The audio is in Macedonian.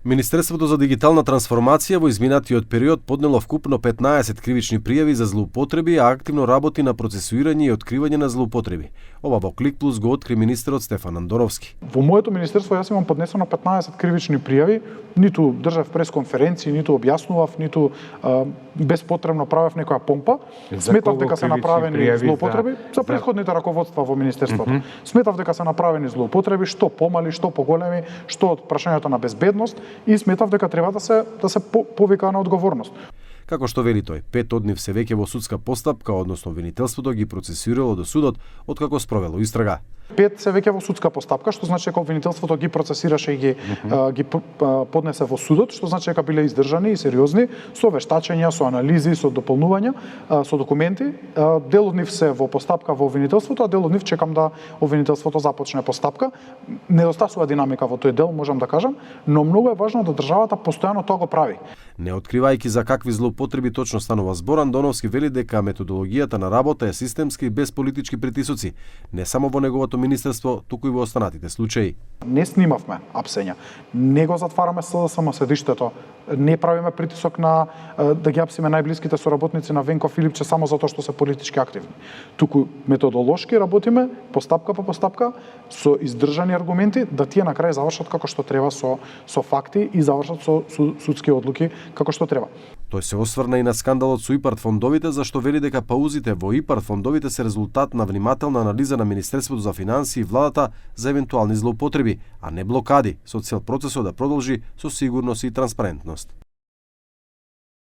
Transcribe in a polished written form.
Министерството за дигитална трансформација во изминатиот период поднело вкупно 15 кривични пријави за злоупотреби, а активно работи на процесуирање и откривање на злоупотреби. Ова во Клик Плюс го откри министерот Стефан Андоновски. Во моето министерство јас имам поднесено 15 кривични пријави, ниту држав пресконференции, ниту објаснував, ниту безпотребно правев некоја помпа. Сметав дека се направени злоупотреби за претходните раководства во министерството. Сметав дека се направени злоупотреби, што помали, што поголеми, што од прашањето на безбедност, и сметав дека треба да се повика на одговорност. Како што вели тој, 5 од нив се веќе во судска постапка, односно обвинителството ги процесирало до судот откако спровело истрага. 5 се веќе во судска постапка, што значи дека обвинителството ги процесираше и ги поднесе во судот, што значи дека биле издржани и сериозни, со вештачења, со анализи, со дополнувања, со документи. Дел од нив се во постапка во обвинителството, а дел од нив чекам да обвинителството започне постапка. Недостасува динамика во тој дел, можам да кажам, но многу е важно да државата постојано тоа го прави. Не откривајќи за какви злоупотреби точно станува збор, Андоновски вели дека методологијата на работа е системска и без политички притисоци, не само во неговото министерство, туку и во останатите случаи. Не снимавме апсења, не го затвараме СДСМ седиштето, не правиме притисок на да ги апсиме најблиските соработници на Венко Филипче само затоа што се политички активни. Туку методолошки работиме, постапка по постапка, со издржани аргументи, да тие на крај завршат како што треба со факти и завршат со судски одлуки како што треба. Тој се осврна и на скандалот со ИПАРД фондовите, зашто вели дека паузите во ИПАРД фондовите се резултат на внимателна анализа на Министерството за финансии и владата за евентуални злоупотреби, а не блокади, со цел процесот да продолжи со сигурност и транспарентност.